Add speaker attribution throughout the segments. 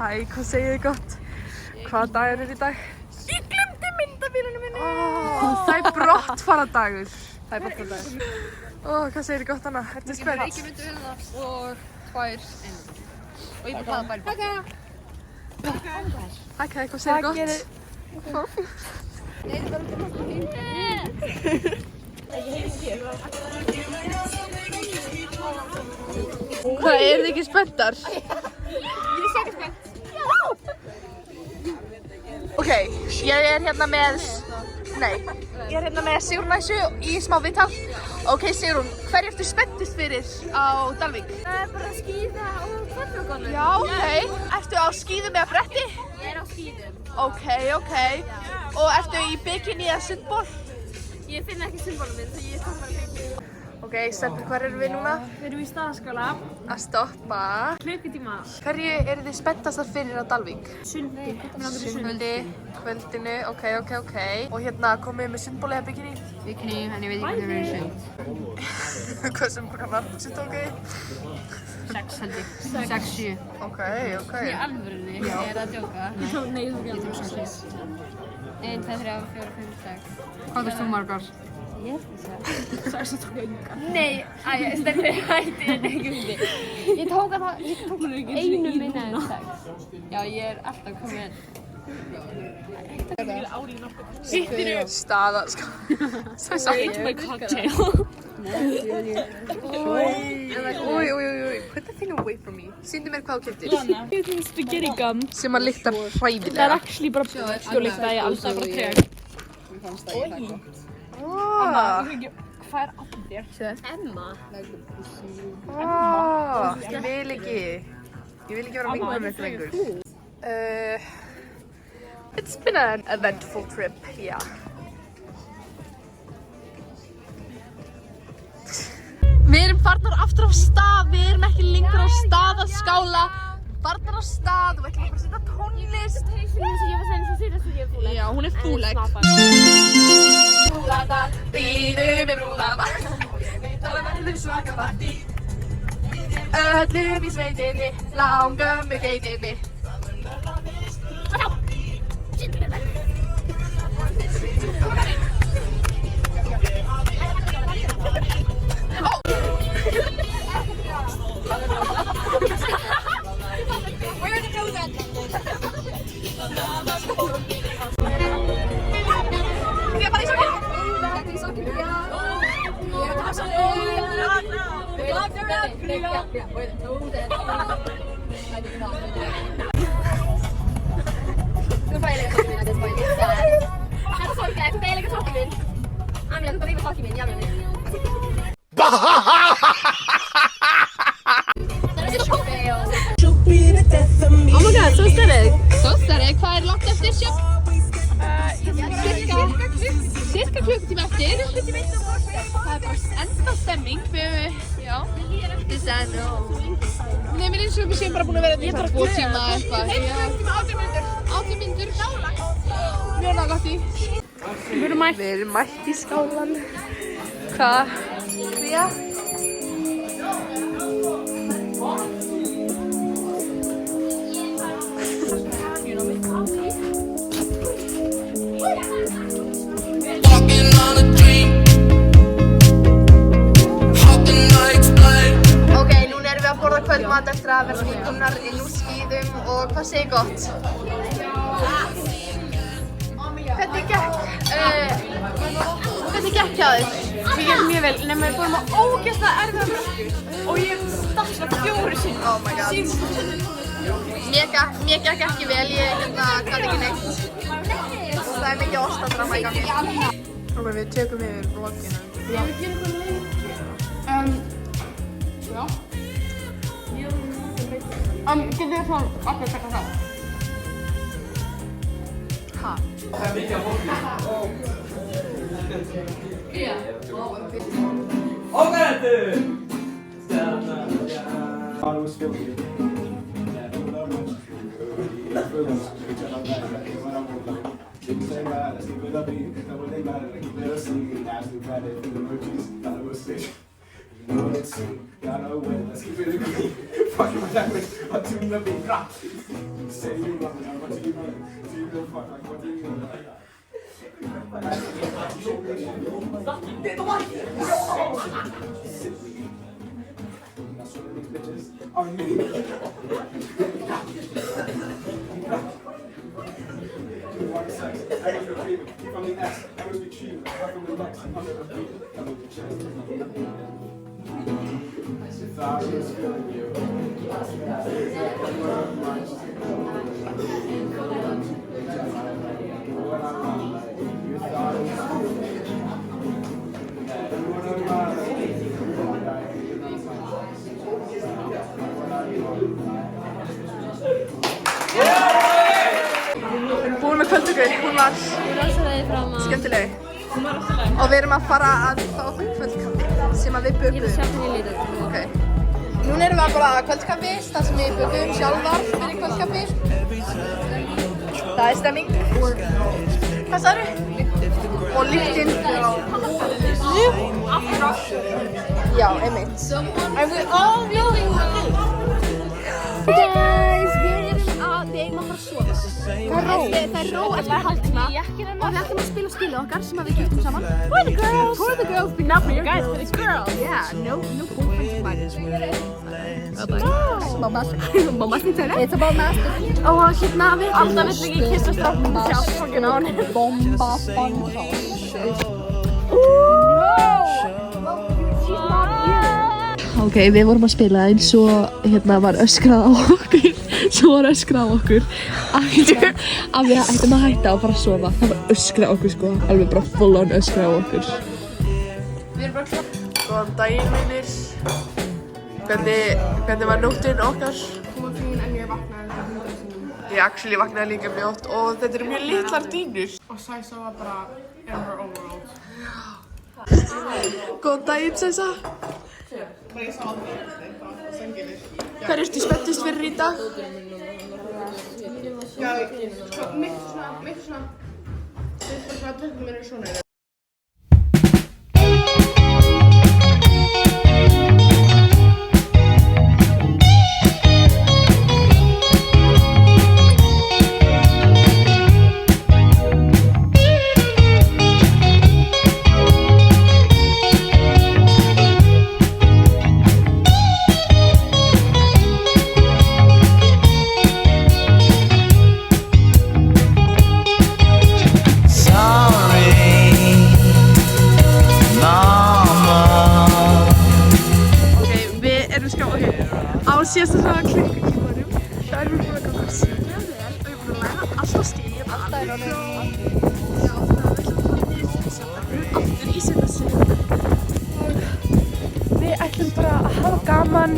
Speaker 1: Hæ, hvað segið þið gott? Hvaða dagur er í dag? Ég glemdi myndavélunum minni! Það er brottfarardagur. Það er brottfarardagur. Hvað segið þið gott Anna? Ertu spennt?
Speaker 2: Ekki myndavéluna og 2 einnum. Og ég bara hlaða bæri.
Speaker 1: Hæ, hvað segið þið gott?
Speaker 2: Nei, það er bara
Speaker 1: Hvað, eru þið ekki spenntar?
Speaker 2: Ég er sækert spennt.
Speaker 1: Ok, ég er hérna með Sigrúnæsu í smá viðtal. Ok, Sigrún, hverju ertu spenntust fyrir á Dalvík?
Speaker 2: Bara skíða og kvöldfrökkunum.
Speaker 1: Já, ok. Ertu á skíðum eða bretti?
Speaker 2: Ég er á skíðum.
Speaker 1: Ok. Og ertu í bikini eða sundból?
Speaker 2: Ég finn ekki sundbólum minn, svo ég tók bara bikini.
Speaker 1: Ok, stelpur, hvar erum við núna?
Speaker 2: Við erum í Staðarskála.
Speaker 1: Að stoppa.
Speaker 2: Klukkutíma.
Speaker 1: Hverju eru þið spenntastar fyrir á Dalvík?
Speaker 2: Sundi.
Speaker 1: Sundi, kvöldinu, ok. Og hérna komið þið með sundból eða bikini?
Speaker 2: Bikini, en ég veit ekki hvernig við erum sund.
Speaker 1: Hvað sem kannar sund, ok?
Speaker 2: 6 held ég. 6-7.
Speaker 1: Ok.
Speaker 2: Í alvörunni, ég er að djóka. Ég tók 6. 1, 2, 3, 4, 5, 6. Hvað tókst þú margar? Ég held þess að tók enga. Nei, stefnir hætti en ekki hundi. Ég tók einu minna en 6. Já, ég er alltaf komin.
Speaker 1: Staða, sko.
Speaker 2: Ate my cocktail.
Speaker 1: Oi, put that thing away from me. Sýndu mér hvað þú keyptir.
Speaker 3: Ég finn spaghetti gum.
Speaker 1: Sem að lykta
Speaker 3: Það er
Speaker 1: hræðilega.
Speaker 3: actually bara bjólíkt að ég alltaf bara treg. Hvað er allir þér?
Speaker 2: Emma.
Speaker 1: Ég vil ekki vera vinkona með ykkur lengur. It's been an eventful trip, yeah. Við erum farnar aftur á stað, við erum ekki lengur á Staðarskála. Farnar á stað og við ætlum bara að setja tónlist. Já, hún er fúleg. Brúðardal, bíðum við brúðardal. Við tala verðum svaka partí. Öllum í sveitinni, langömmu geitinni.
Speaker 2: Nu får jag lägga socken min, det var ju lite såhär. Här är socken, jag får lägga socken min. Amelia, du får lägga socken min, jävlar nu.
Speaker 1: Oh my god, svo stærrið. Hvað er langt eftir sjálf? Cirka klukkutíma eftir. Það er bara enda stemming. Já. Nei, mér eins og við séum bara búin að vera þetta í 2 tíma eitthvað. 1 klukkutíma, 18 mínútur. Mjög nálægt í. Við erum mætt í skálan. Hvað? Kría? Ok, núna erum við að borða kvöldmat eftir að vera nýkomnar inn úr skíðum og hvað segir gott? Hvernig gekk hjá þér?
Speaker 3: Mér gekk mjög vel, nema við fórum á ógeðslega erfiða brösku og ég dansla 4 sinnum.
Speaker 1: Oh my god. Mér gekk ekki vel, ég gat ekki neitt. Það er mikið ostadrama í gangi. Ok, við tökum yfir vloggina.
Speaker 3: Já. Já. Getur þið svona okkur að taka það?
Speaker 1: Ha?
Speaker 4: Það er mikið af fólki. Ógættu!
Speaker 1: Búin með kvöldtöku, hún var skemmtileg. Og við erum að fara að fá okkur kvöldkaffi sem að við bökum.
Speaker 2: Ég vil sjá hvernig ég lítið.
Speaker 1: Ok. Núna erum við að bara kvöldkaffi, það sem við bökum sjálfar fyrir kvöldkaffi. Það er stemming. Hvað sagðirðu? Og lyktinn. Já, einmitt. And we're all really
Speaker 2: Guys, við eigum að fara að sofa. Það er ró eftir hálftíma og við ætlum að spila skilið okkar sem við keyptum saman. For the girls! For the girls, but not for you guys, for the girls! Yeah, no boyfriends invited. Bombastic. It's about master. Og hérna, við alltaf vill ekki kissa strákum til að fokkin á hann. Bomba, bomba.
Speaker 5: Ok, við vorum að spila eins og hérna var öskrað á okkur. Svo var öskrað á okkur að við ættum að hætta og fara að sofa. Það var öskrað á okkur sko, alveg bara full on öskrað á okkur.
Speaker 1: Við erum bara klart. Góðan daginn vinir. Hvernig var nóttin okkar?
Speaker 3: Hún var fín en ég vaknaði.
Speaker 1: Ég actually vaknaði líka mjög oft og þetta eru mjög litlar dýnur.
Speaker 3: Og Sæsa var bara in her own world.
Speaker 1: Góðan daginn, Sæsa.
Speaker 3: Bara ég sá aldrei eitthvað, sengilir.
Speaker 1: Hvað ertu spenntust fyrir í dag?
Speaker 3: Já, sko, mitt svona. Við bara svona dröfum mér svona.
Speaker 1: Síðast að það klikkukímanum. Það erum við búin að ganga síðan vel og við erum búin að læra alltaf stíl. Alltaf er ánum. Já, það er alltaf við aftur í setja sig. Við ætlum bara að hafa gaman,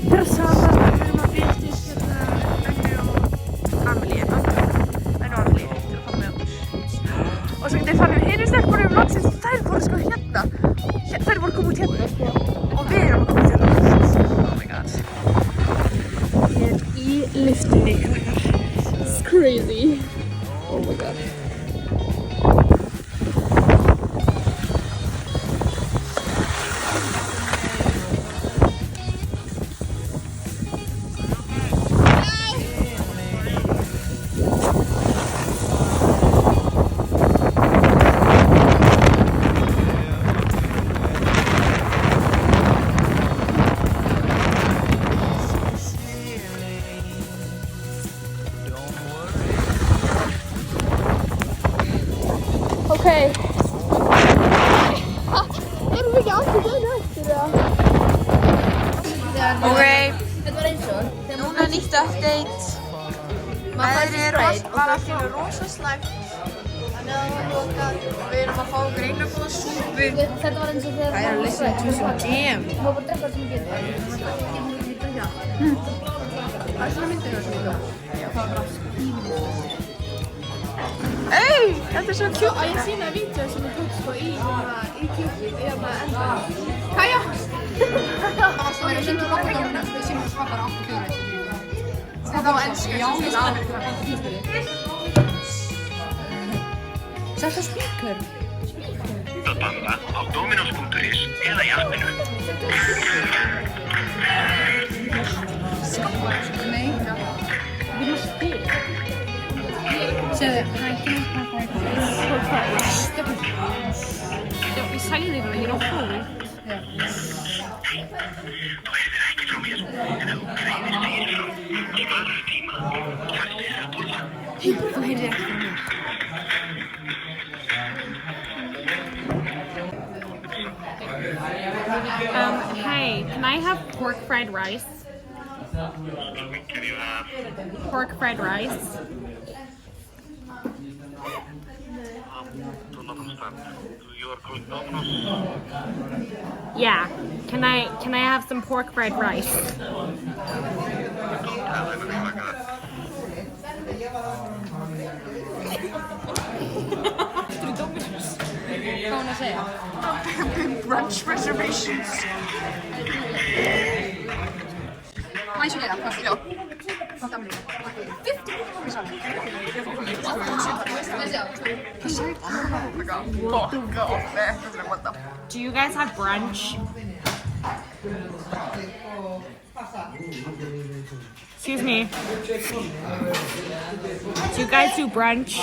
Speaker 1: vera saman. Við erum að byrjast hérna Önnu og Amelíu. Önnu og Amelíu til að fara með okkur. Og svo getur fann við hinum stelpunum um loksins. Þær voru sko hérna. Þær voru komið út hérna sko. Og við erum að koma út hérna. Oh my god. Í lyftunni, krakkar. It's crazy. Oh my god. Okay. Erum við ekki alltaf dæna eftir það? Ok.
Speaker 2: Þetta var eins og.
Speaker 1: Núna nýtt update. Veðrið var alltaf rosa slæmt. Þannig að það var lokað. Við erum að fá okkur einu góða súpu.
Speaker 2: Þetta var eins og þegar
Speaker 1: I am listening to some jam.
Speaker 2: Þú var bara að drekka sem getur.
Speaker 1: Það er svona myndir það sem ég tók. Já, það var bara Ey, þetta er svo cute.
Speaker 3: Og ég sína vídeo sem ég tók sko í Cupid, enda. Kaja!
Speaker 1: Það var svo verið syngt í lockdownum. Við sínum svo bara 84. Þetta var ennsku. Já, það var
Speaker 5: Sett á speaker.
Speaker 6: Að banda á Dominos.is eða í appinu. Þú heyrðir ekki frá mér, en þú greiðir fyrirfram. Sparar tíma. Hvert er að borða?
Speaker 2: Þú heyrðir ekki frá mér.
Speaker 3: Hey, can I have pork fried rice?
Speaker 6: Can you have
Speaker 3: Pork fried rice?
Speaker 6: to not understand? You are calling Domino's?
Speaker 3: Yeah. Can I have some pork fried rice?
Speaker 6: Don't have anything like that.
Speaker 2: Hvað hún að segja?
Speaker 1: Brunch reservations. Má ég svo gera? Já. Hvað er það?
Speaker 3: Do you guys have brunch? Excuse me. Do you guys do brunch?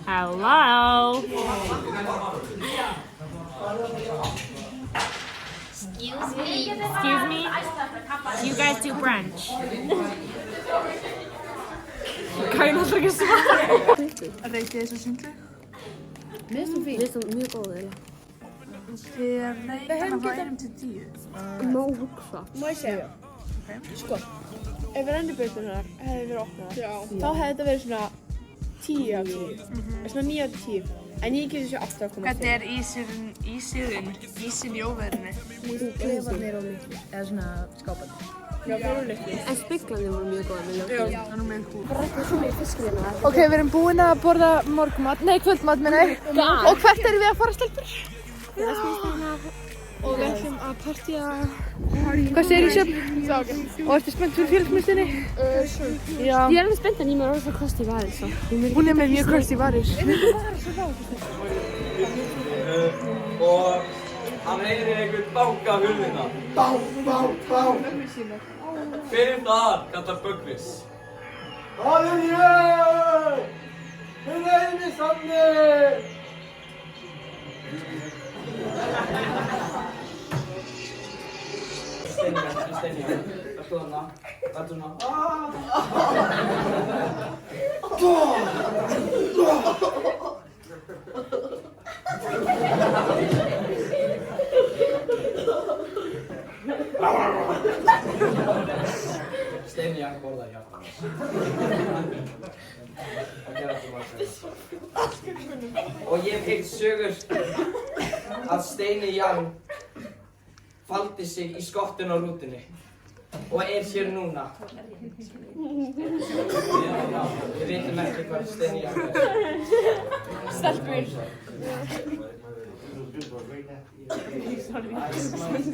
Speaker 3: Hello?
Speaker 2: Excuse me.
Speaker 3: Excuse me? Do you guys do brunch? Keiner hat gesagt.
Speaker 1: Reykið þess að syndu.
Speaker 2: Mér finnst það mjög góð eða.
Speaker 1: Við reyndum frá 1 til 10.
Speaker 2: Má hugsa.
Speaker 5: Má ég segja? Sko, ef rennibautirnar hefði verið opnaðar, þá hefði þetta verið svona 10 af 10. Svona 9 af 10. En ég geti þessu 8,5.
Speaker 1: Hvernig er ísinn í óveðrinu?
Speaker 2: Klefarnir og miklu. Eða svona skáparnir.
Speaker 5: Já, það voru litlu.
Speaker 2: En spiklarnir voru mjög góða með ljósið.
Speaker 1: Já, það er nú með húr.
Speaker 2: Bara ekki svona í fiskirina.
Speaker 5: Ok, við erum búin að borða morgumat, nei kvöldmat meina ég. Og hvert erum við að fara stelpur? Og við ætlum að partíja. Hvað segir ég Sjöfn? Og ertu spennt fyrir félagsmyndstinni? Já.
Speaker 2: Ég er alveg spennt en ég með orðið svo kosti í varir svo.
Speaker 5: Hún er með mjög kröst í varir.
Speaker 4: Og hann heyrir einhvern banka á hurðina. Bá. Fyrir það kallar Böggvis. Það er ég! Hún er með sannig! Steinja. Þetta svona. Steinja borða hjá. Og ég hef heyrt sögur að Steini Jan faldi sig í skottinu á rútunni og er hér núna. Við veitum ekki hvað Steini Jan er.
Speaker 3: Stelpur.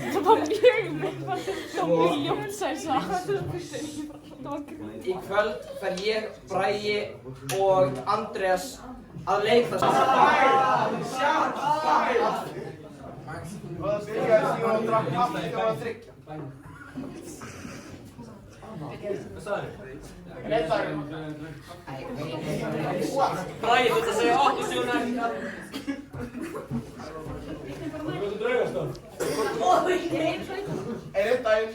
Speaker 3: Það var mjög mynd. Það var ljótt sæsa.
Speaker 4: Í kvöld fer ég, Bragi og Andreas að leita Bragi, þú ert að segja okkur sjónar. Þú ert draugastöð. Einn daginn.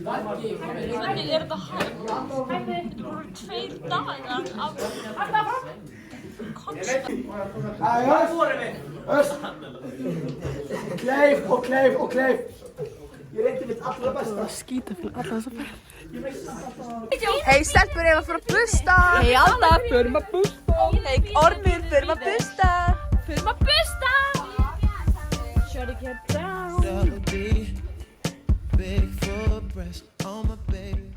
Speaker 2: Það var ég.
Speaker 3: Hvernig er þetta hægt? Þetta voru 2 dagar af konstant.
Speaker 4: Kleif. Ég reyndi mitt allra besta.
Speaker 5: Skýta fyrir alla þessa ferð. Hei stelpur, ég var að fara að busta. Hei Anna, förum að busta. Hei Ormur, förum að busta.
Speaker 3: Förum að busta!
Speaker 5: Shut it get down.
Speaker 7: Big for breast on my baby.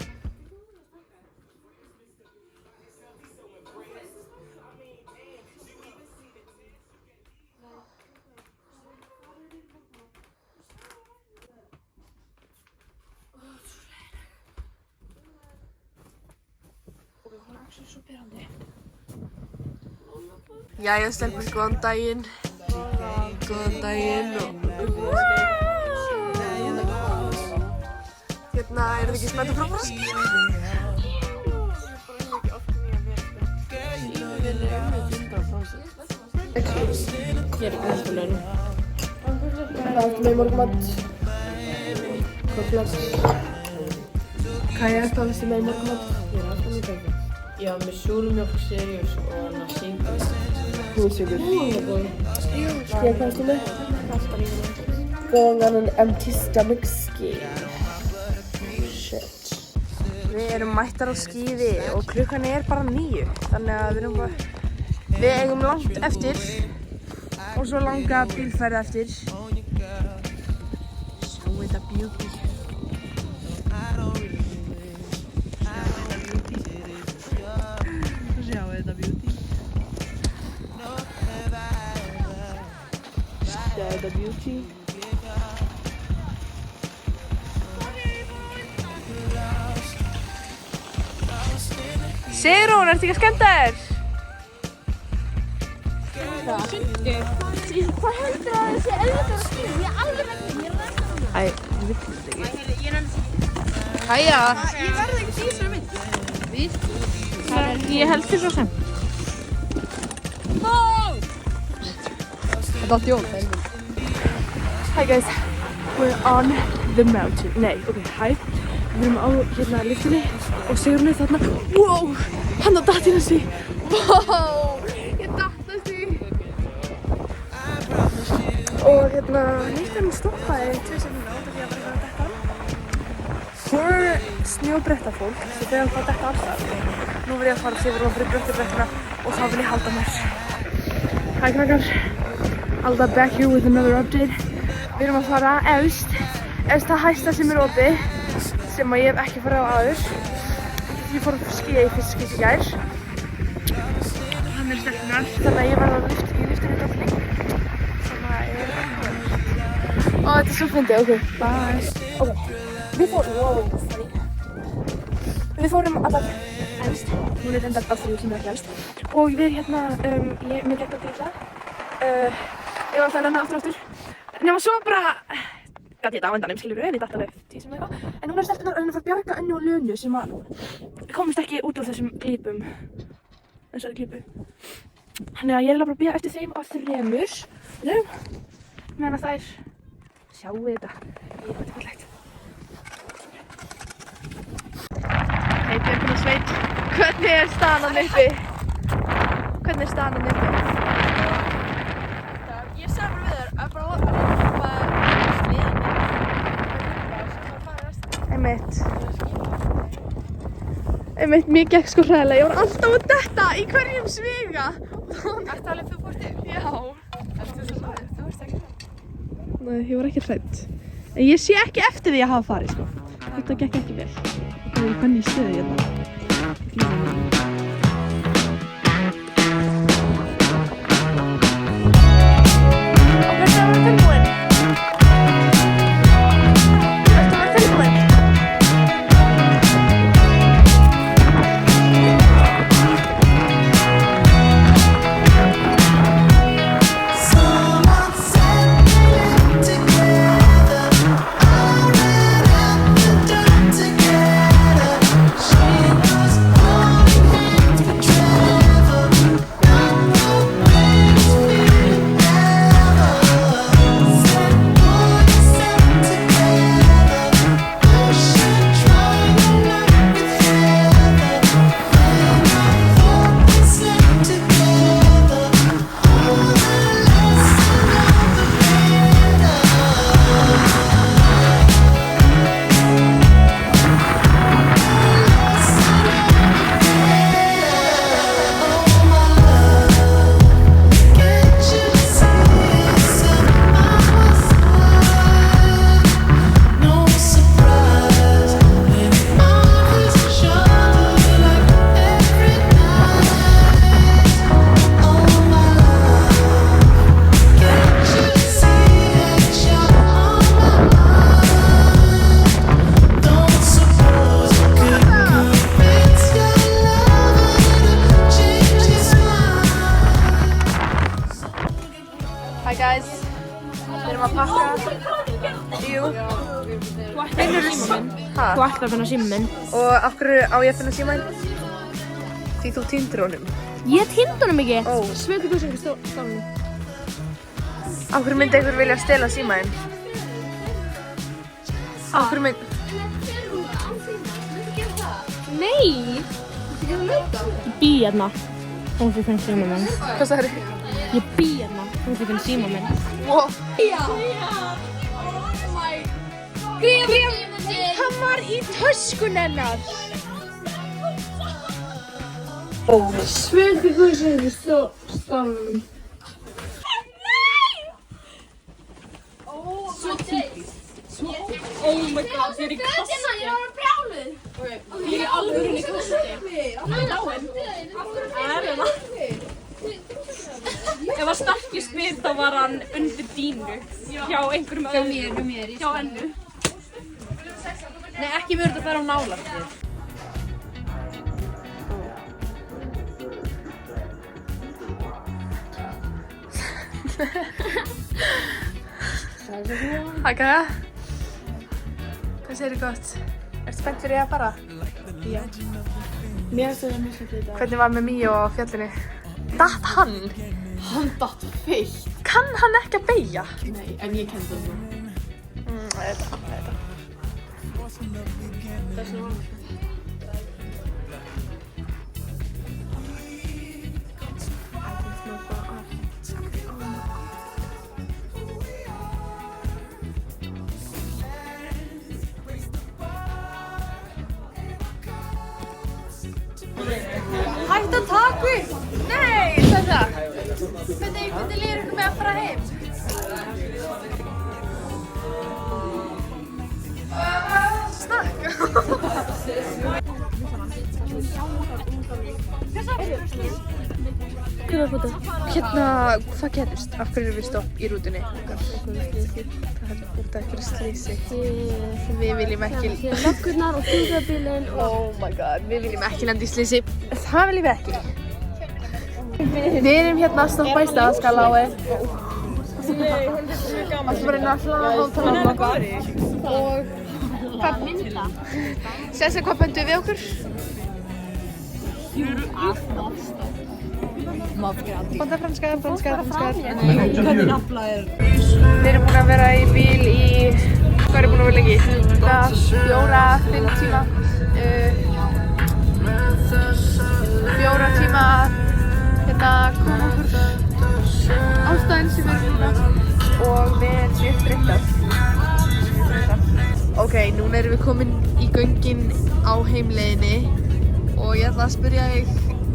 Speaker 5: Jæja, stelpur, góðan daginn. Góðan daginn og... Hérna, eru þið ekki spennt að prófa? Ég er ekki næstu laun. Það er með morgumat. Koflas. Kaja, hvað finnst þið með morgumat? Ég er alltaf með koflas. Já, með súrmjólk, seriós og annað sykur. Hússykur. Ég hvað finnst þið með? Going on an empty stomach ski. Shit. Við erum mættar á skíði og klukkan er bara 9. Þannig að við eigum langt eftir. Og svo langa bílferð eftir. Sjáu þetta beauty. Sjáu þetta beauty. Sjáu þetta beauty. Sigrún, ertu ekki að skemmta þér?
Speaker 2: Hvað heldur að þessi auðvitað að skilja? Ég er alveg veginn, ég er ræðan.
Speaker 5: Æ, ég veit þetta ekki.
Speaker 2: Ég nefnir þessi.
Speaker 5: Hæja!
Speaker 3: Ég verði ekki í þessari mynd.
Speaker 5: Ég held þér svo sem. Þetta átti jól. Hi guys, we're on the mountain. Nei, ok, hi. Við erum á hérna lyftunni og Sigrún er þarna. Wow, hann á datt í þessi. Wow, ég datt þessi. Og hérna, lyftan stoppaði 2 sekúndur út af því að bara að detta. For snjóbrettafólk, svo þau að fá að detta alltaf. Nú verð ég að fara Sigrún fyrir bröttubrettuna og þá vil ég halda mér. Hæ krakkar, Alda back here with another update. Við erum að fara efst það hæsta sem er opið, sem að ég hef ekki farið á áður. Ég fór að skíða í fyrsta skipti í gær. Hann er stelpunar, þannig að ég var í lyftunni dálítið. Þannig að ég er ekki. Ó, þetta er svo fyndið, ok, bye. Ok, við fórum allar efst. Hún er enda alltaf sem er ekki efst. Og við hérna, mér gekk að grilla. Ég var að fæla hana aftur. Nefna svo bara... Gat ég þetta á endanum, skilur en ég datt alveg 10 sem eitthvað. En hún er stelpunar að fara að bjarga Önnu og Lönu sem að komist ekki út úr þessum klípum. Þessari klípu. Þannig að ég er bara að bíða eftir þeim á 3 meðan að þær sjáu þetta. Þetta er fallegt. Hei björgunarsveit, hvernig er staðan uppi? Hvernig er staðan uppi?
Speaker 3: Ég sagði bara við þér að bara að hoppa sliðan með
Speaker 5: Einmitt, mér gekk sko hræðilega. Ég var alltaf að detta í hverjum sviga.
Speaker 3: Ertu alveg þú fórst yfir?
Speaker 5: Já.
Speaker 3: Ertu svo hrædd? Þú ert ekki hrædd.
Speaker 5: Nei, ég var ekki hrædd. En ég sé ekki eftir því að hafa farið sko. Þetta gekk ekki vel. Það er hvernig ég stöði hérna.
Speaker 1: Við erum að pakka. Jú. Finnurðu símann minn? Hæ?
Speaker 2: Þú ætlar að finna símann minn.
Speaker 1: Og af hverju á ég að finna símann? Því þú týndir honum.
Speaker 2: Ég týndi honum ekki.
Speaker 1: Ó.
Speaker 2: Sveitur Guðsengur stálunum.
Speaker 1: Af hverju myndi einhver vilja stela símann? Af hverju myndi...
Speaker 2: Nei! Ég bý hérna. Hún fyrir finna símann minn.
Speaker 1: Hvað sagði þið?
Speaker 2: Ég bý hérna. Hún fyrir finna símann minn.
Speaker 1: Wow.
Speaker 2: Hann var í töskun hennar.
Speaker 3: Sveitur Guðsengur stálunum. Oh my god, þið er í kasti. Ég var brjáluð. Ég er alveg í kasti. Hann er dáinn. Það er hérna. Ef að Starki spyr þá var hann undir dínu. Hjá einhverjum öðrum. Hjá mér. Hjá Ennu. Nei, ekki verður þetta að fara á nálægt þér.
Speaker 1: Hækka. Hvað segirðu gott? Ertu spennt fyrir að fara?
Speaker 3: Já. Mér finnst þetta mjög skemmt þetta.
Speaker 1: Hvernig var með Míó á fjallinu? Datt hann?
Speaker 3: Hann datt feitt.
Speaker 1: Kann hann ekki að beygja?
Speaker 3: Nei, en ég kenndi það.
Speaker 1: Þetta.
Speaker 3: Þess vegna var hann.
Speaker 1: Hættu að taka upp! Nei, þetta! Hvernig líður ykkur með að fara heim? Snakk! Hérna, hvað gerðist? Af hverju erum við stopp í rútunni? Það er út af einhverju slísi. Við viljum ekki...
Speaker 2: Löggurnar og sjúkrabílinn og...
Speaker 1: Oh my god, við viljum ekki lenda í slísi. Það viljum við ekki. Við erum hérna að stoppa í Staðarskálái. Það var einn að hlaða hóttalann okkar. Og... Hvað mynda? Sessa, hvað böndu við okkur? Banda franskar.
Speaker 3: Hvernig nafla er?
Speaker 1: Við erum búin að vera í bíl í... Hvað erum búin að vera lengi? 4-5 tíma. 4 tíma hérna koma okkur á staðinn sem við erum núna og við erum mjög þreyttar. Ok, núna erum við komin í göngin á heimleiðinni og ég ætla að spyrja þig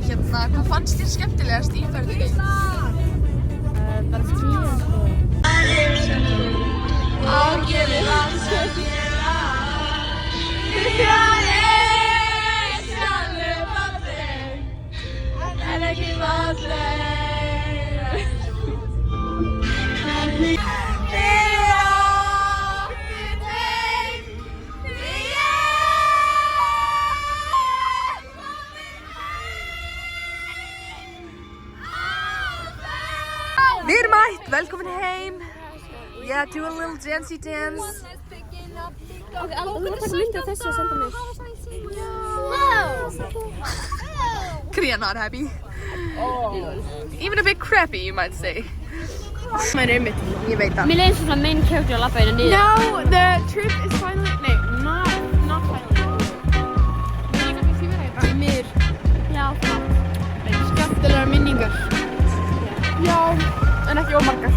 Speaker 1: hérna, hvað fannst þér skemmtilegast í ferðinni?
Speaker 2: Bara skýra sko.
Speaker 1: Ágefið alls að gera. Það er sjálfur falleg, en ekki falleg. Við erum mætt, velkomin heim. Yeah, do a little dancey dance.
Speaker 2: Ok, þú voru að taka myndi af þessu og senda mér.
Speaker 1: Kriya not happy. Even a bit crappy, you might say.
Speaker 3: Það er einmitt.
Speaker 1: Ég veit það.
Speaker 2: Mér leiði svona main character að lappa hérna niður.
Speaker 3: No, the trip is finally... Nei, not finally. Ég er kannski að vera í mér.
Speaker 2: Já, það.
Speaker 3: Skemmtilegar minningar. Já, en ekki ómargar.